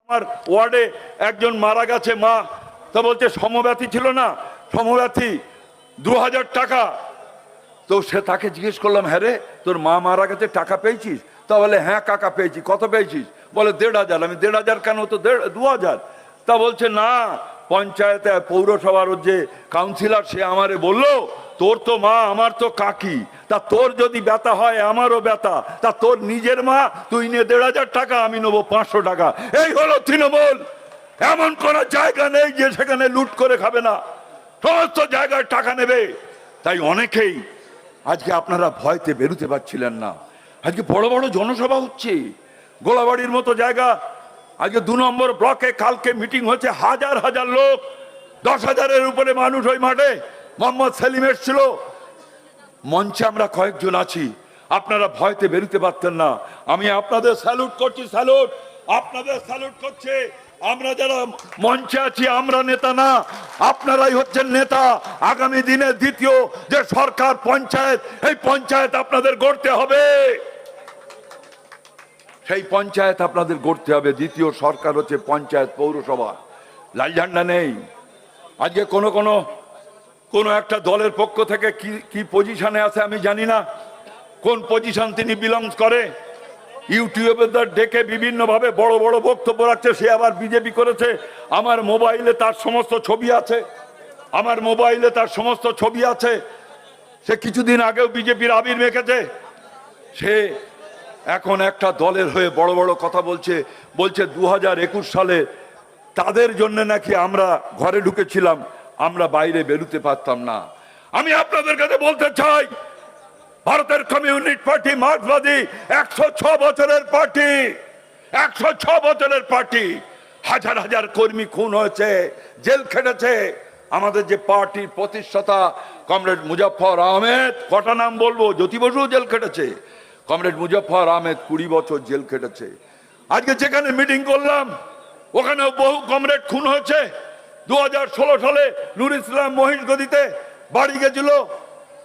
আমার ওয়ার্ডে একজন মারা গেছে মা, তা বলছে সমব্যথী ছিল না, সমব্যথী 2000 টাকা। তো সে তাকে জিজ্ঞেস করলাম, হ্যাঁ রে তোর মা মারা গেছে, টাকা পেয়েছিস? তা বলে হ্যাঁ কাকা পেয়েছি। কত পেয়েছিস? বলে 1500। আমি 1500 কেন, তো 2000। তা বলছে না, পঞ্চায়েতে পৌরসভার যে কাউন্সিলর সে আমারে বললো তোর তো মা আমার তো কাকি, তা তোর যদি ব্যথা হয় আমারও ব্যথা, তা তোর নিজের মা তুই নে 1500 টাকা, আমি নেবো 500 টাকা। এই হলো তৃণমূল। এমন কোন জায়গা নেই যে সেখানে লুট করে খাবে না, সমস্ত জায়গায় টাকা নেবে। তাই অনেকেই আজকে আপনারা ভয়তে বেরোতে পারছিলেন না। আজকে বড় বড় জনসভা হচ্ছে, গোলাবাড়ির মতো জায়গা। আজকে 2 নম্বর ব্লকে কালকে মিটিং হচ্ছে, হাজার হাজার লোক, 10,000-এর উপরে মানুষ ওই মাঠে। মোহাম্মদ সেলিম এসেছিল, মঞ্চে আমরা কয়েকজন আছি। আপনারা ভয়তে বেরোতে পারতেন না। আমি আপনাদের স্যালুট করছি, স্যালুট, আপনাদের স্যালুট করছে। আমরা যারা মঞ্চে আছি আমরা নেতা না, আপনারাই হচ্ছেন নেতা। আগামী দিনে দ্বিতীয় যে সরকার পঞ্চায়েত, এই পঞ্চায়েত আপনাদের গড়তে হবে, সেই পঞ্চায়েত আপনাদের গড়তে হবে। দ্বিতীয় সরকার হচ্ছে পঞ্চায়েত, পৌরসভা। লাল ঝান্ডা নেই। আজকে কোন একটা দলের পক্ষ থেকে কি পজিশনে আছে আমি জানি না, কোন পজিশন তিনি বিলংস করে। ইউটিউবে ডেকে বিভিন্ন ভাবে বড় বড় বক্তব্য রাখছে। সে আবার বিজেপি করেছে। আমার মোবাইলে তার সমস্ত ছবি আছে, আমার মোবাইলে তার সমস্ত ছবি আছে। সে কিছুদিন আগেও বিজেপির আবির মেখেছে। সে এখন একটা দলের হয়ে বড় বড় কথা বলছে। 2021 সালে তাদের জন্য নাকি আমরা ঘরে ঢুকেছিলাম, আমরা বাইরে বেরোতে পারতাম না। আমি আপনাদের কাছে বলতে চাই, ভারতের কমিউনিস্ট পার্টি মার্ক্সবাদী 106 বছরের পার্টি, 106 বছরের পার্টি। হাজার হাজার কর্মী খুন হয়েছে, জেল খেটেছে। আমাদের যে পার্টির প্রতিষ্ঠাতা কমরেড মুজফ্ফর আহমেদ, কটা নাম বলবো, জ্যোতি বসু জেল খেটেছে, কমরেড মুজফ্ফর আহমেদ 20 বছর জেল খেটেছে। আজকে যেখানে মিটিং করলাম ওখানেও বহু কমরেড খুন হয়েছে। 2016 সালে নুর ইসলাম মহিষগদিতে বাড়ি গেছিল,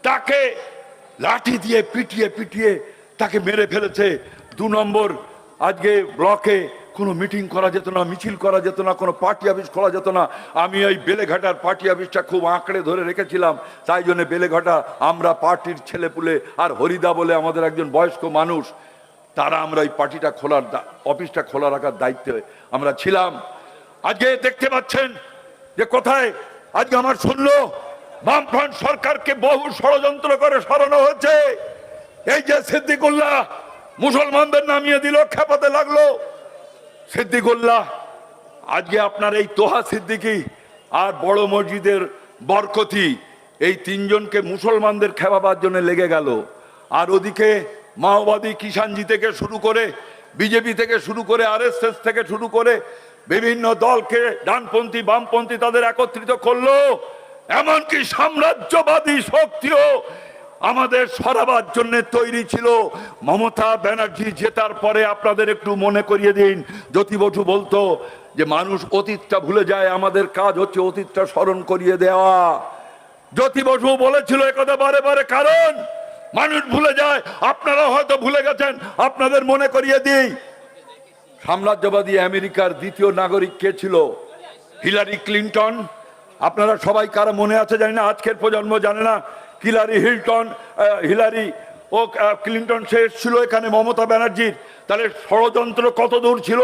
তাকে লাঠি দিয়ে পিটিয়ে পিটিয়ে তাকে মেরে ফেলেছে। 2 নম্বর আজকে ব্লকে কোনো মিটিং করা যেত না, মিছিল করা যেত না, কোনো পার্টি অফিস খোলা যেত না। আমি ওই বেলেঘাটার পার্টি অফিসটা খুব আঁকড়ে ধরে রেখেছিলাম। তাই জন্য বেলেঘাটা আমরা পার্টির ছেলেপুলে আর হরিদা বলে আমাদের একজন বয়স্ক মানুষ, তারা আমরা ওই পার্টিটা অফিসটা খোলা রাখার দায়িত্বে আমরা ছিলাম। আজকে দেখতে পাচ্ছেন যে কোথায় আজকে আমার শুনলো বামফ্রন্ট সরকারকে বহু ষড়যন্ত্র করে সরানো হয়েছে। এই যে সিদ্দিকুল্লাহ মুসলমানদের নামিয়ে দিল, খেপাতে লাগলো সিদ্দিকুল্লাহ। আজকে আপনার এই তোহা সিদ্দিকী আর বড় মসজিদের বরকতি, এই 3 জনকে মুসলমানদের খেপাবার জন্য লেগে গেল। আর ওদিকে মাওবাদী কিষাণজি থেকে শুরু করে, বিজেপি থেকে শুরু করে, RSS থেকে শুরু করে বিভিন্ন দলকে ডানপন্থী বামপন্থী তাদের একত্রিত করলো। এমনকি সাম্রাজ্যবাদী শক্তিও আমাদের সরাবার জন্য তৈরি ছিল। মমতা ব্যানার্জি জেতার পরে আপনাদের একটু মনে করিয়ে দিন, জ্যোতি বসু বলতো যে মানুষ অতীতটা ভুলে যায়, আমাদের কাজ হচ্ছে অতীতটা স্মরণ করিয়ে দেওয়া। জ্যোতি বসু বলেছিল একথা বারে বারে, কারণ মানুষ ভুলে যায়। আপনারা হয়তো ভুলে গেছেন, আপনাদের মনে করিয়ে দিই। সাম্রাজ্যবাদী আমেরিকার দ্বিতীয় নাগরিক কে ছিল? Hillary Clinton. আপনারা সবাই কারা মনে আছে জানি না, আজকের প্রজন্ম জানে না। হিলারি ও ক্লিন্টন সে ছিল এখানে মমতা ব্যানার্জির। তাহলে ষড়যন্ত্র কত দূর ছিল?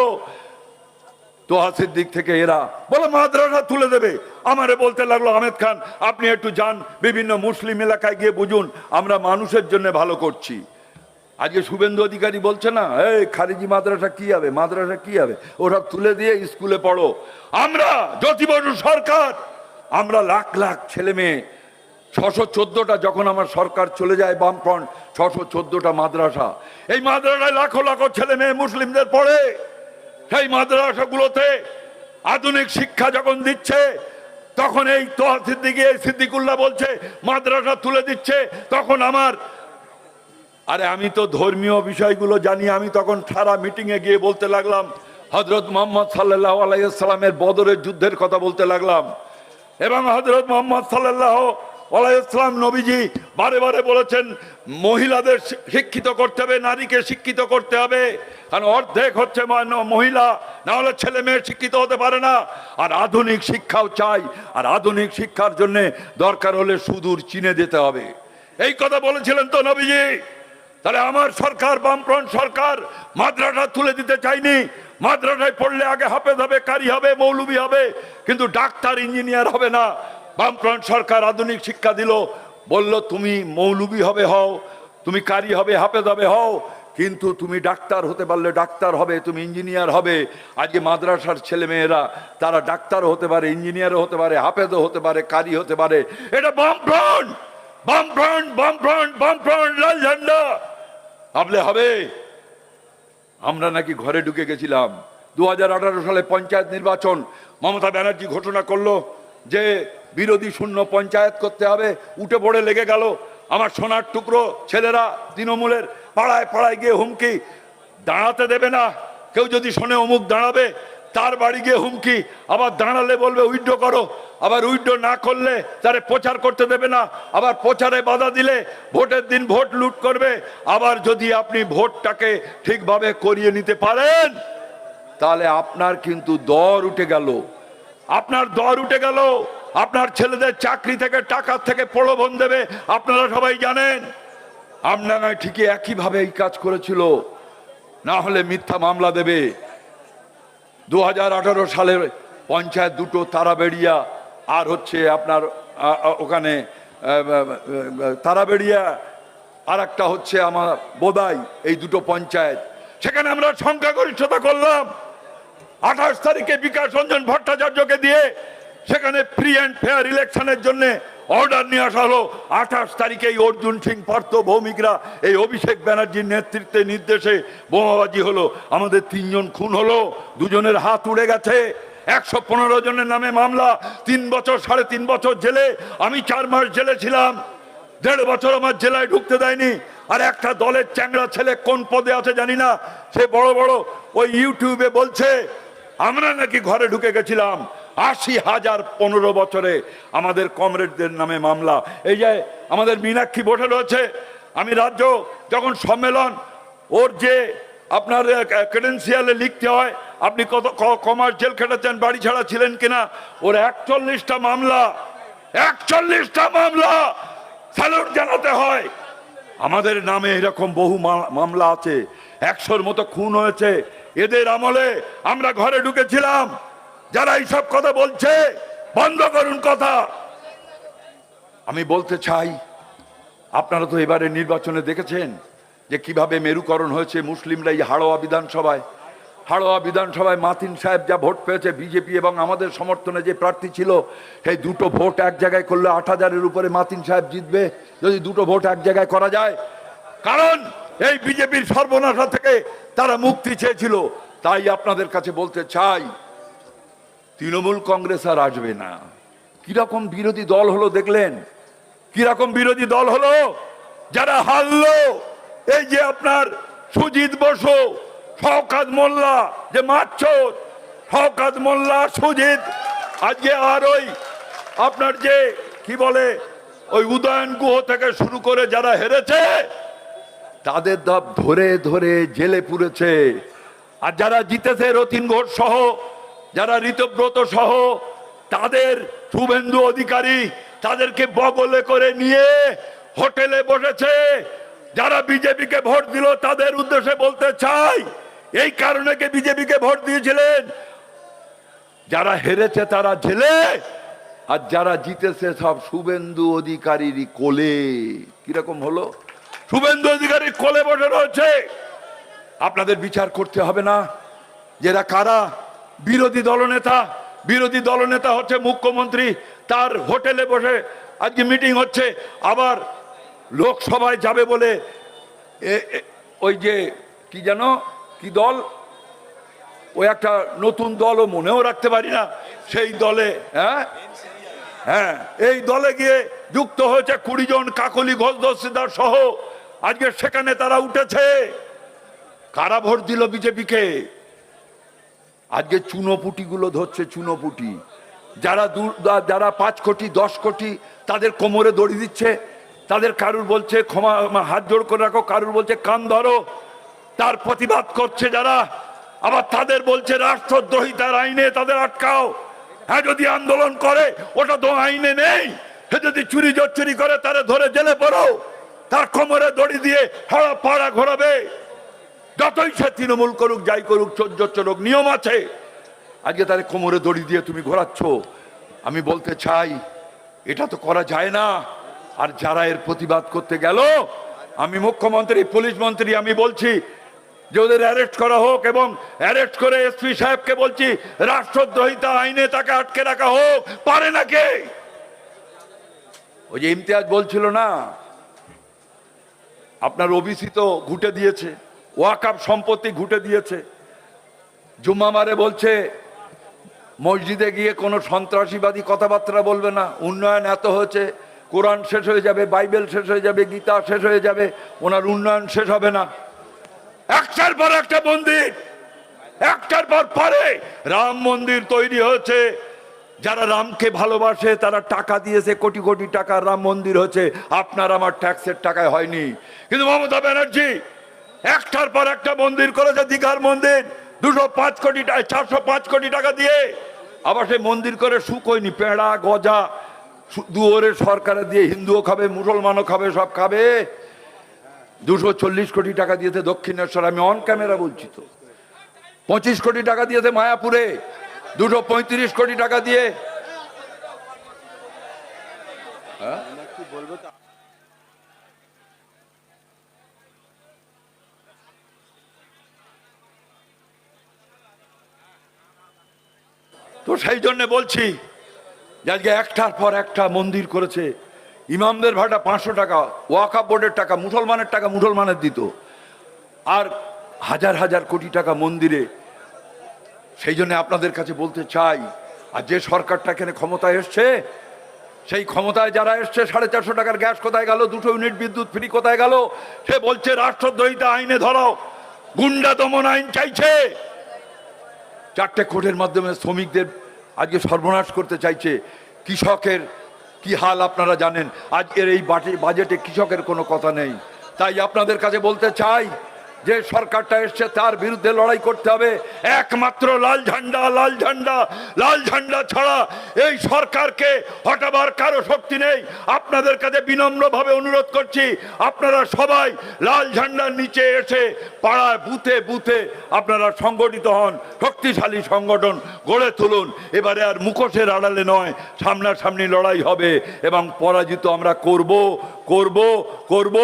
তোহা সিদ্দিক থেকে এরা বলে মাদ্রাসা তুলে দেবে। আমারে বলতে লাগলো, আহমেদ খান আপনি একটু যান বিভিন্ন মুসলিম এলাকায় গিয়ে বুঝুন, আমরা মানুষের জন্য ভালো করছি। আজকে শুভেন্দু অধিকারী বলছে না, এই খারিজি মাদ্রাসা কি হবে, মাদ্রাসা কি হবে, ওরা তুলে দিয়ে স্কুলে পড়ো। আমরা জ্যোতি বসু সরকার, আমরা লাখ লাখ ছেলে মেয়ে, 614টা, যখন আমার সরকার চলে যায় বামফ্রন্ট, 614টা মাদ্রাসা। এই মাদ্রাসায় লাখো লাখো ছেলে মেয়ে মুসলিমদের পড়ে। সেই মাদ্রাসাগুলোতে আধুনিক শিক্ষা যখন দিচ্ছে, তখন এই তোহা সিদ্দিকী, এই সিদ্দিকুল্লাহ বলছে মাদ্রাসা তুলে দিচ্ছে। তখন আমি তো ধর্মীয় বিষয়গুলো জানি। আমি তখন সারা মিটিংয়ে গিয়ে বলতে লাগলাম হযরত মুহাম্মদ সাল্লাল্লাহু আলাইহি ওয়াসাল্লামের বদরের যুদ্ধের কথা বলতে লাগলাম, এবং হযরত মুহাম্মদ সাল্লাল্লাহু আলাইহিসসালাম নবীজি বারে বারে বলেছেন মহিলাদের শিক্ষিত করতে হবে, নারীকে শিক্ষিত করতে হবে, কারণ অর্ধেক হচ্ছে মহিলা, না হলে ছেলে মেয়ে শিক্ষিত হতে পারে না। আর আধুনিক শিক্ষাও চাই, আর আধুনিক শিক্ষার জন্য দরকার হলে সুদূর চীনে যেতে হবে। এই কথা বলেছিলেন তো নবীজি। তাহলে আমার সরকার, বামফ্রন্ট সরকার মাদ্রাসা তুলে দিতে চাইনি। মাদ্রাসায় পড়লে আগে হাফেজ হবে, কারি হবে, মৌলবি হবে, কিন্তু ডাক্তার ইঞ্জিনিয়ার হবে না। বামফ্রন্ট সরকার আধুনিক শিক্ষা দিল, বলল তুমি মৌলবি হবে হও, তুমি কারি হবে, হাফেজ হবে হও, কিন্তু তুমি ডাক্তার হতে পারলে ডাক্তার হবে, তুমি ইঞ্জিনিয়ার হবে। আজকে মাদ্রাসার ছেলে মেয়েরা তারা ডাক্তারও হতে পারে, ইঞ্জিনিয়ারও হতে পারে, হাফেজও হতে পারে, কারি হতে পারে। এটা বামফ্রন্ট, বামফ্রন্ট, বামফ্রন্ট, বামফ্রন্ট, লাল ঝান্ডা ভাবলে হবে। আমরা নাকি ঘরে ঢুকে গেছিলাম। 2018 সালে পঞ্চায়েত নির্বাচন মমতা ব্যানার্জি ঘোষণা করলো যে বিরোধী শূন্য পঞ্চায়েত করতে হবে, উঠে পড়ে লেগে গেল। আমার সোনার টুকরো ছেলেরা তৃণমূলের পাড়ায় পাড়ায় গিয়ে হুমকি, দাঁড়াতে দেবে না, কেউ যদি শোনে অমুক দাঁড়াবে তার বাড়ি গিয়ে হুমকি, আবার দাঁড়ালে বলবে উইথড্র করো, আবার উইথড্র না করলে তারে প্রচার করতে দেবে না, আবার প্রচারে বাধা দিলে ভোটের দিন ভোট লুট করবে। আবার যদি আপনি ভোটটাকে ঠিকভাবে করিয়ে নিতে পারেন তাহলে আপনার কিন্তু দর উঠে গেল, আপনার দর উঠে গেল। আপনার ছেলেদের চাকরি থেকে, টাকার থেকে প্রলোভন দেবে, আপনারা সবাই জানেন। আপনারা ঠিকই একইভাবে এই কাজ করেছিল, না হলে মিথ্যা মামলা দেবে। 2018 সালে পঞ্চায়েত দুটো, তারাবেড়িয়া আর হচ্ছে আপনার ওখানে তারাবেড়িয়া, আর একটা হচ্ছে আমার বোদাই, এই দুটো পঞ্চায়েত, সেখানে আমরা সংখ্যাগরিষ্ঠতা করলাম। 28 তারিখে বিকাশ রঞ্জন ভট্টাচার্যকে দিয়ে সেখানে ফ্রি অ্যান্ড ফেয়ার ইলেকশনের জন্য অর্ডার নিয়ে আসা হলো। 28 তারিখে এই অর্জুন সিং পার্থ ভৌমিকরা, এই অভিষেক ব্যানার্জির নেতৃত্বে নির্দেশে বোমাবাজি হলো, আমাদের 3 জন খুন হলো, 2 জনের হাত উড়ে গেছে, 115 জনের নামে মামলা, 3 বছর 3.5 বছর জেলে। আমি 4 মাস জেলে ছিলাম, 1.5 বছর আমার জেলায় ঢুকতে দেয়নি। আর একটা দলের চ্যাংড়া ছেলে কোন পদে আছে জানি না, সে বড় বড় ওই ইউটিউবে বলছে আমরা নাকি ঘরে ঢুকে গেছিলাম। 80,000 15 বছরে আমাদের কমরেডদের নামে মামলা। এই যে আমাদের মীনাক্ষী বসে রয়েছে, আমি রাজ্য যখন সম্মেলন, ওর যে আপনার ক্রেডেন্সিয়ালে লিখতে হয় আপনি কত কমার্স জেল খেটেছেন, বাড়ি ছাড়া ছিলেন কিনা, ওর 41টা মামলা, 41টা মামলা স্যালুট জানাতে হয়। আমাদের নামে এরকম বহু মামলা আছে, 100-র মতো খুন হয়েছে। এদের আমলে আমরা ঘরে ঢুকেছিলাম। যারা এইসব কথা বলছে বন্ধ করুন কথা। আমি বলতে চাই, আপনারা তো এবারে নির্বাচনে দেখেছেন যে কিভাবে মেরুকরণ হয়েছে মুসলিমরা। এই হাড়োয়া বিধানসভায় মাতিন সাহেব যা ভোট পেয়েছে, বিজেপি এবং আমাদের সমর্থনে যে প্রার্থী ছিল, সেই দুটো ভোট এক জায়গায় করলে 8,000-এর উপরে মাতিন সাহেব জিতবে, যদি দুটো ভোট এক জায়গায় করা যায়। কারণ এই বিজেপির সর্বনাশা থেকে তারা মুক্তি চেয়েছিল। তাই আপনাদের কাছে বলতে চাই, তৃণমূল কংগ্রেস আর আসবে না। কিরকম বিরোধী দল হলো দেখলেন, কিরকম বিরোধী দল হলো। যারা হারলো, এই যে আপনার সুজিত বসু, শওকত মোল্লা, যে মারচোর শওকত মোল্লা, সুজিত, আজকে আর ওই আপনার যে কি বলে ওই উদয়ন গুহ থেকে শুরু করে যারা হেরেছে তাদের ধরে ধরে জেলে পুরেছে। আর যারা জিতেছে রতিন ঘোষ সহ, যারা ঋতব্রত সহ, তাদের শুভেন্দু অধিকারী তাদেরকে বগলে করে নিয়ে হোটেলে বসেছে। যারা বিজেপিকে ভোট দিল তাদের উদ্দেশ্যে বলতে চাই, এই কারণে কে বিজেপিকে ভোট দিয়েছিলেন। যারা হেরেছে তারা জেলে, আর যারা জিতেছে সব শুভেন্দু অধিকারীর কোলে। কিরকম হলো, শুভেন্দু অধিকারীর কোলে বসে রয়েছে। আপনাদের বিচার করতে হবে না যারা কারা বিরোধী দলনেতা। বিরোধী দলনেতা হচ্ছে মুখ্যমন্ত্রী, তার হোটেলে বসে আজকে মিটিং হচ্ছে। আবার লোকসভায় যাবে বলে ওই যে কি যেন কি দল, ওই একটা নতুন দলও মনেও রাখতে পারি না, সেই দলে হ্যাঁ এই দলে গিয়ে যুক্ত হয়েছে 20 জন কাকলি ঘোষ দস্তিদার সহ। আজকে সেখানে তারা উঠেছে। কারা ভোট দিল বিজেপিকে? আজকে চুনোপুটি গুলো ধরছে, চুনোপুটি। যারা 5 কোটি 10 কোটি তাদের কোমরে দড়ি দিচ্ছে, তাদের কারুর বলছে ক্ষমা, হাত জোড় করে রাখো, কারুর বলছে কান ধরো, তার প্রতিবাদ করছে যারা, আবার তাদের বলছে রাষ্ট্রদ্রোহিতার আইনে তাদের আটকাও। হ্যাঁ, যদি আন্দোলন করে ওটা তো আইনে নেই, সে যদি চুরি জোচ্চুরি করে তারা ধরে জেলে পড়ো, তার কোমরে দড়ি দিয়ে হাওড়া পাড়া ঘোরাবে। যতই সে তৃণমূল করুক, যাই করুক, চোর নিয়ম আছে। আজকে তাদের কোমরে দড়ি দিয়ে তুমি ঘোরাচ্ছ। আমি বলতে চাই এটা তো করা যায় না। আর যারা এর প্রতিবাদ করতে গেল, আমি মুখ্যমন্ত্রী, পুলিশ মন্ত্রী, আমি বলছি যে ওদের অ্যারেস্ট করা হোক, এবং অ্যারেস্ট করে এসপি সাহেবকে বলছি রাষ্ট্রদ্রোহিতা আইনে তাকে আটকে রাখা হোক। পারে না কে? ওই যে ইমতিয়াজ বলছিল না, আপনার ওবিসি তো ঘুটে দিয়েছে, ওয়াকফ সম্পত্তি ঘুটে দিয়েছে, জুম্মা মারে বলছে মসজিদে গিয়ে কোনো সন্ত্রাসীবাদী কথাবার্তা বলবে না, উন্নয়ন এত হয়েছে, কোরআন শেষ হয়ে যাবে, বাইবেল শেষ হয়ে যাবে, গীতা শেষ হয়ে যাবে, ওনার উন্নয়ন শেষ হবে না। একটার পর একটা মন্দির, একটার পর পরে রাম মন্দির তৈরি হয়েছে। যারা রামকে ভালোবাসে তারা টাকা দিয়েছে, কোটি কোটি টাকা রাম মন্দির হচ্ছে। আপনার আমার ট্যাক্সের টাকায় হয়নি। কিন্তু মমতা ব্যানার্জি একটার পর একটা মন্দির করেছে। দীঘার মন্দির 205 কোটি, 405 কোটি টাকা দিয়ে। আবার সে মন্দির করে সুখ হয়নি, পেঁড়া গজা দুয়ারে সরকারে দিয়ে হিন্দুও খাবে, মুসলমানও খাবে, সব খাবে। 240 কোটি টাকা দিয়েছে দক্ষিণেশ্বর, আমি অন ক্যামেরা বলছি তো। 25 কোটি টাকা দিয়েছে মায়াপুরে, 235 কোটি টাকা দিয়ে। তো সেই জন্য বলছি যে আজকে একটার পর একটা মন্দির করেছে। ইমামদের ভাড়া 500 টাকা, ওয়াকফ বোর্ডের টাকা, মুসলমানের টাকা মুসলমানের দিত, আর হাজার হাজার কোটি টাকা মন্দিরে। সেই জন্য আপনাদের কাছে বলতে চাই, আর যে সরকারটা এখানে ক্ষমতায় এসছে, সেই ক্ষমতায় যারা এসছে 450 টাকার গ্যাস কোথায় গেল, 2 ইউনিট বিদ্যুৎ ফ্রি কোথায় গেল? সে বলছে রাষ্ট্রদ্রোহিতা আইনে ধরাও, গুন্ডা দমন আইন চাইছে। 4টে কোর্টের মাধ্যমে শ্রমিকদের আজকে সর্বনাশ করতে চাইছে। কৃষকের কি হাল আপনারা জানেন। আজকের এই বাজেটে কৃষকের কোনো কথা নেই। তাই আপনাদের কাছে বলতে চাই যে সরকারটা এসছে তার বিরুদ্ধে লড়াই করতে হবে। একমাত্র লাল ঝান্ডা, লাল ঝান্ডা, লাল ঝান্ডা ছাড়া এই সরকারকে হটাবার কারো শক্তি নেই। আপনাদের কাছে বিনম্রভাবে অনুরোধ করছি, আপনারা সবাই লাল ঝান্ডার নিচে এসে পাড়ায় বুথে বুথে আপনারা সংগঠিত হন, শক্তিশালী সংগঠন গড়ে তুলুন। এবারে আর মুখোশের আড়ালে নয়, সামনাসামনি লড়াই হবে এবং পরাজিত আমরা করব করব করব।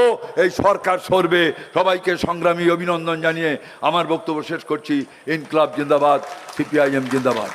এই সরকার সরবে। সবাইকে সংগ্রামী অভিনন্দন জানিয়ে আমার বক্তব্য শেষ করছি। ইনকলাব জিন্দাবাদ, সিপিআইএম জিন্দাবাদ।